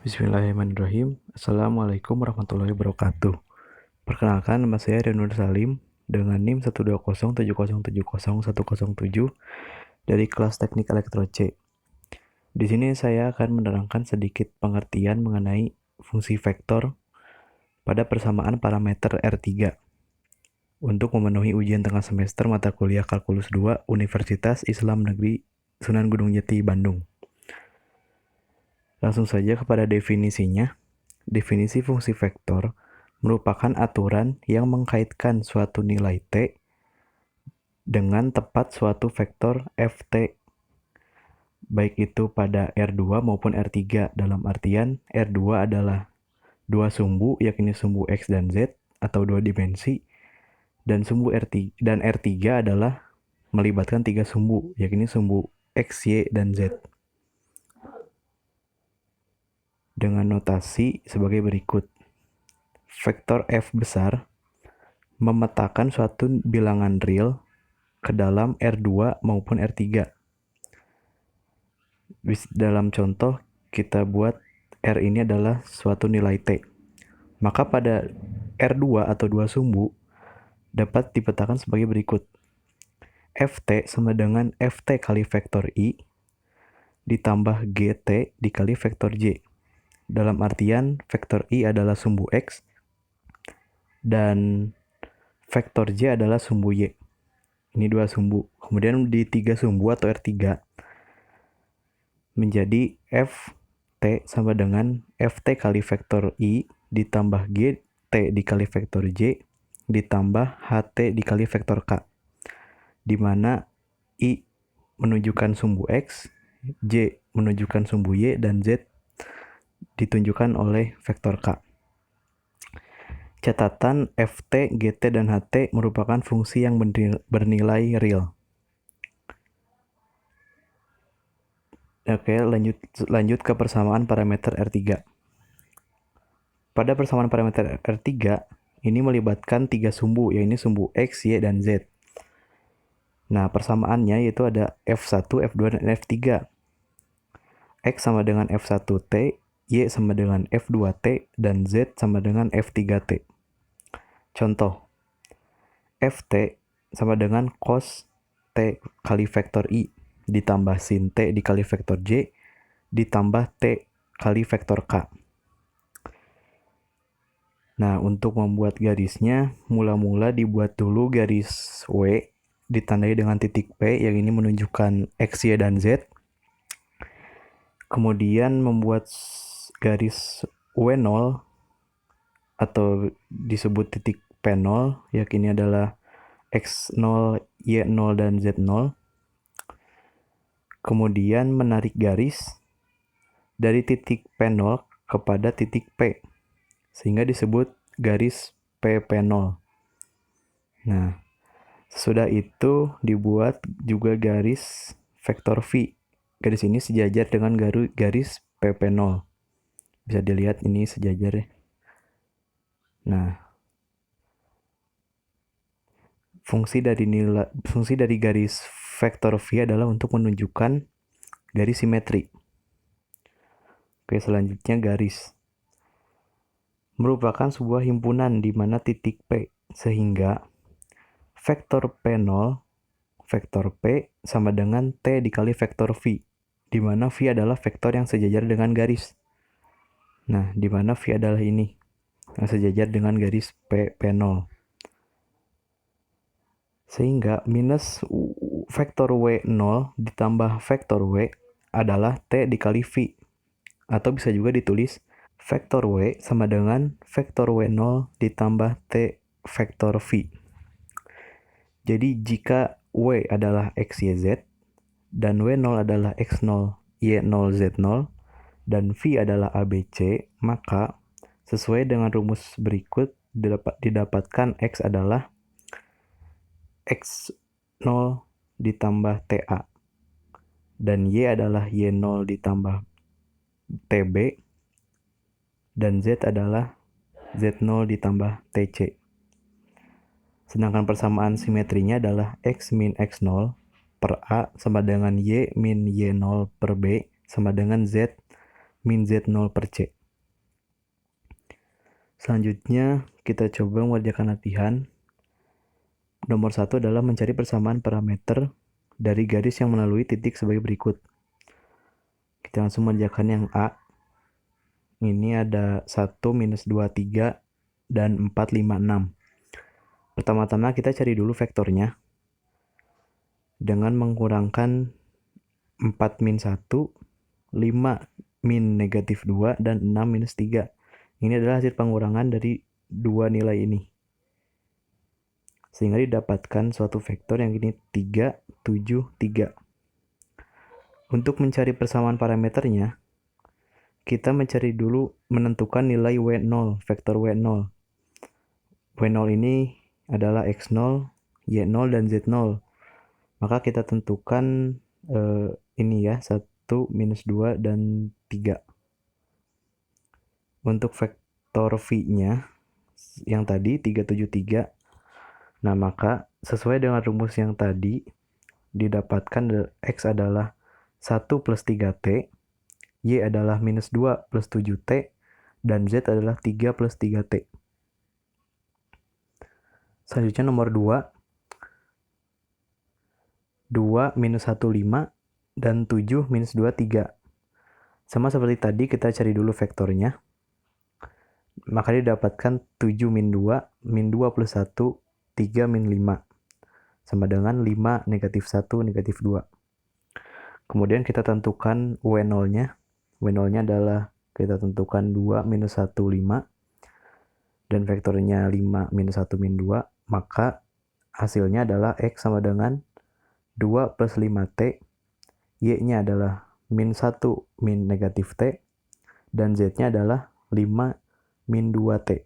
Bismillahirrahmanirrahim. Assalamualaikum warahmatullahi wabarakatuh. Perkenalkan, nama saya Rianur Salim dengan NIM 12070707107 dari kelas Teknik Elektro C. Di sini saya akan menerangkan sedikit pengertian mengenai fungsi vektor pada persamaan parameter R3 untuk memenuhi ujian tengah semester mata kuliah Kalkulus 2 Universitas Islam Negeri Sunan Gunung Jati, Bandung. Langsung saja kepada definisinya. Definisi fungsi vektor merupakan aturan yang mengkaitkan suatu nilai T dengan tepat suatu vektor Ft, baik itu pada R2 maupun R3, dalam artian R2 adalah dua sumbu, yakni sumbu X dan Z, atau dua dimensi, dan R3 adalah melibatkan tiga sumbu, yakni sumbu X, Y, dan Z. Dengan notasi sebagai berikut. Vektor F besar memetakan suatu bilangan real ke dalam R2 maupun R3. Dalam contoh, kita buat R ini adalah suatu nilai T. Maka pada R2 atau dua sumbu dapat dipetakan sebagai berikut. Ft sama dengan Ft kali vektor I ditambah GT dikali vektor J. Dalam artian, vektor I adalah sumbu X dan vektor J adalah sumbu Y. Ini dua sumbu. Kemudian di tiga sumbu atau R3 menjadi Ft sama dengan Ft kali vektor I ditambah GT dikali vektor J ditambah HT dikali vektor K. Di mana I menunjukkan sumbu X, J menunjukkan sumbu Y, dan Z ditunjukkan oleh vektor K. Catatan Ft, GT, dan HT merupakan fungsi yang bernilai real. Oke, lanjut ke persamaan parameter R3. Pada persamaan parameter R3, ini melibatkan tiga sumbu, yaitu sumbu X, Y, dan Z. Nah, persamaannya yaitu ada F1, F2, dan F3. X sama dengan F1T, Y sama dengan F2T, dan Z sama dengan F3T. Contoh, Ft sama dengan cos T kali vektor I ditambah sin T dikali vektor J ditambah T kali vektor K. Nah, untuk membuat garisnya, mula-mula dibuat dulu garis W ditandai dengan titik P, yang ini menunjukkan X, Y, dan Z. Kemudian membuat garis W0 atau disebut titik P0, yakni adalah X0, Y0, dan Z0. Kemudian menarik garis dari titik P0 kepada titik P, sehingga disebut garis PP0. Nah, sesudah itu dibuat juga garis vektor V. Garis ini sejajar dengan garis PP0. Bisa dilihat ini sejajar ya. Nah, fungsi dari garis vektor V adalah untuk menunjukkan garis simetri. Oke, selanjutnya garis merupakan sebuah himpunan di mana titik P, sehingga vektor P0, vektor P sama dengan T dikali vektor V, di mana V adalah vektor yang sejajar dengan garis. Nah, di mana V adalah ini, yang sejajar dengan garis P0. Sehingga minus vektor W0 ditambah vektor W adalah T dikali V. Atau bisa juga ditulis vektor W sama dengan vektor W0 ditambah T vektor V. Jadi jika W adalah X, Y, Z, dan W0 adalah X0, Y0, Z0, dan V adalah ABC, maka sesuai dengan rumus berikut didapatkan X adalah X0 ditambah TA, dan Y adalah Y0 ditambah TB, dan Z adalah Z0 ditambah TC. Sedangkan persamaan simetrinya adalah X min X0 per A sama dengan Y min Y0 per B sama dengan Z min Z0 per C. Selanjutnya, kita coba mengerjakan latihan. Nomor 1 adalah mencari persamaan parameter dari garis yang melalui titik sebagai berikut. Kita langsung mengerjakan yang A. Ini ada 1, minus 2, 3, dan 4, 5, 6. Pertama-tama kita cari dulu vektornya. Dengan mengkurangkan 4 min 1, 5 min negatif 2, dan 6 minus 3. Ini adalah hasil pengurangan dari dua nilai ini. Sehingga didapatkan suatu vektor yang ini 3, 7, 3. Untuk mencari persamaan parameternya, kita mencari dulu menentukan nilai W0, vektor W0. W0 ini adalah X0, Y0, dan Z0. Maka kita tentukan ini ya, 1, minus 2, dan 3. Untuk vektor V-nya, yang tadi 3, 7, 3. Nah, maka sesuai dengan rumus yang tadi, didapatkan X adalah 1 plus 3T, Y adalah minus 2 plus 7T, dan Z adalah 3 plus 3T. Selanjutnya nomor 2. 2 minus 1, 5, dan 7 minus 2, 3. Sama seperti tadi, kita cari dulu vektornya. Maka didapatkan 7 min 2, min 2 plus 1, 3 min 5. Sama dengan 5 negatif 1, negatif 2. Kemudian kita tentukan W0-nya. W0-nya adalah kita tentukan 2 minus 1, 5. Dan vektornya 5 minus 1, min 2. Maka hasilnya adalah X sama dengan 2 plus 5T. Y-nya adalah min 1, min negatif T. Dan Z-nya adalah 5 min 2T.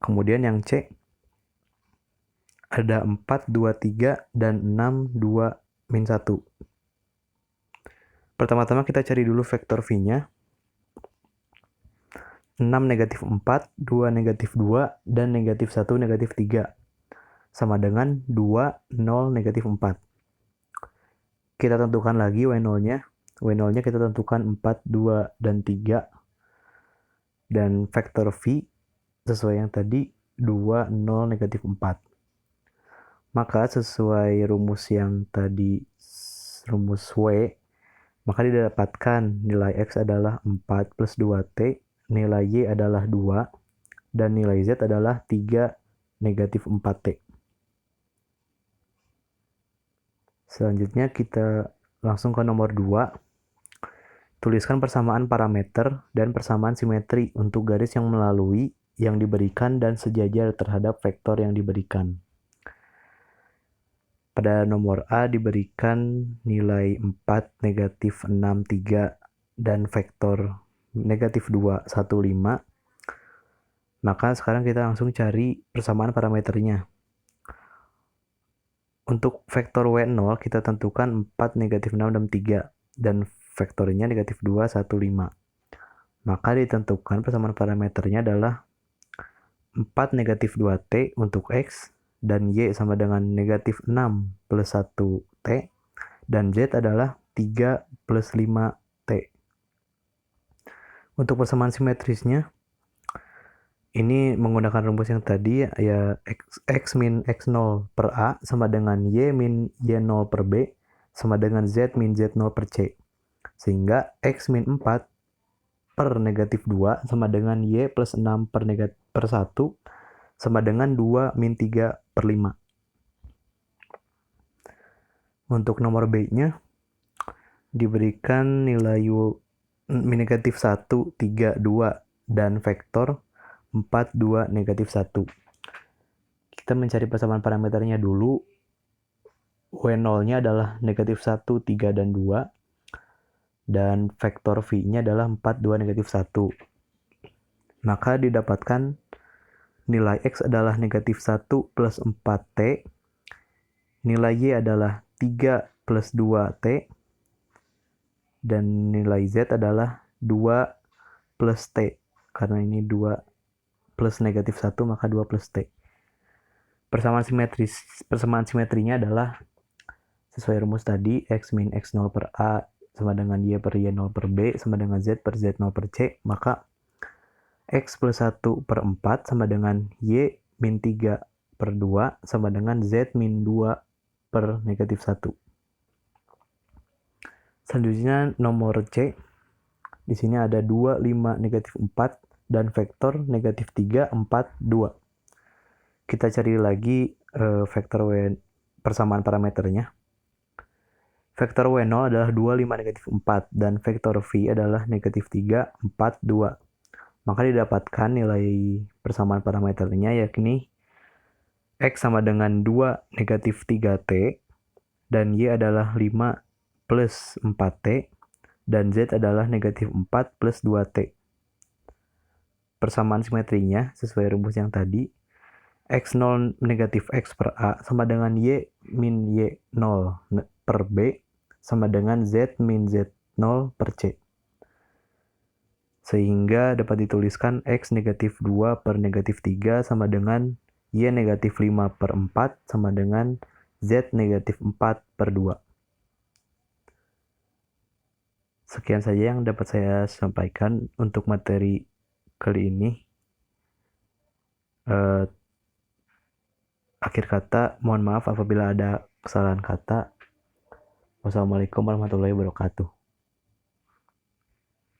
Kemudian yang C, ada 4, 2, 3, dan 6, 2, min 1. Pertama-tama kita cari dulu vektor V-nya. 6 negatif 4, 2 negatif 2, dan negatif 1 negatif 3. Sama dengan 2, 0, negatif 4. Kita tentukan lagi W0-nya. W0-nya kita tentukan 4, 2, dan 3. Dan vektor V sesuai yang tadi 2, 0, negatif 4. Maka sesuai rumus yang tadi, rumus W, maka didapatkan nilai X adalah 4 plus 2T, nilai Y adalah 2, dan nilai Z adalah 3 negatif 4T. Selanjutnya kita langsung ke nomor 2. Tuliskan persamaan parameter dan persamaan simetri untuk garis yang melalui, yang diberikan, dan sejajar terhadap vektor yang diberikan. Pada nomor A diberikan nilai 4, negatif 6, 3, dan vektor negatif 2, 1, 5. Maka sekarang kita langsung cari persamaan parameternya. Untuk vektor W0 kita tentukan 4, negatif 6, dan 3. Dan vektornya negatif 2, 1, 5. Maka ditentukan persamaan parameternya adalah 4 negatif 2T untuk X, dan Y sama dengan negatif 6 plus 1T, dan Z adalah 3 plus 5T. Untuk persamaan simetrisnya, ini menggunakan rumus yang tadi, ya X min X0 per A sama dengan Y min Y0 per B sama dengan Z min Z0 per C. Sehingga X min 4 per negatif 2 sama dengan Y plus 6 per 1 sama dengan 2 min 3 per 5. Untuk nomor B-nya diberikan nilai min negatif 1, 3, 2, dan vektor 4, 2, negatif 1. Kita mencari persamaan parameternya dulu. W0-nya adalah negatif 1, 3, dan 2. Dan vektor V-nya adalah 4, 2, negatif 1. Maka didapatkan nilai X adalah negatif 1 plus 4T. Nilai Y adalah 3 plus 2T. Dan nilai Z adalah 2 plus T. Karena ini 2 plus negatif 1, maka 2 plus T. Persamaan simetrinya adalah sesuai rumus tadi, X min X0 per A sama dengan Y per Y0 per B sama dengan Z per Z0 per C, maka X plus 1 per 4 sama dengan Y min 3 per 2 sama dengan Z min 2 per negatif 1. Selanjutnya nomor C, di sini ada 2, 5, negatif 4, dan vektor negatif 3, 4, 2. Kita cari lagi vektor persamaan parameternya. Vektor W0 adalah 2, 5, negatif 4, dan vektor V adalah negatif 3, 4, 2. Maka didapatkan nilai persamaan parameternya yakni X sama dengan 2 negatif 3T, dan Y adalah 5 plus 4T, dan Z adalah negatif 4 plus 2T. Persamaan simetrinya sesuai rumus yang tadi, X0 negatif X per A sama dengan Y min Y0 per B sama dengan Z min Z0 per C. Sehingga dapat dituliskan X negatif 2 per negatif 3 sama dengan Y negatif 5 per 4 sama dengan Z negatif 4 per 2. Sekian saja yang dapat saya sampaikan untuk materi kali ini. Akhir kata, mohon maaf apabila ada kesalahan kata. Wassalamualaikum warahmatullahi wabarakatuh.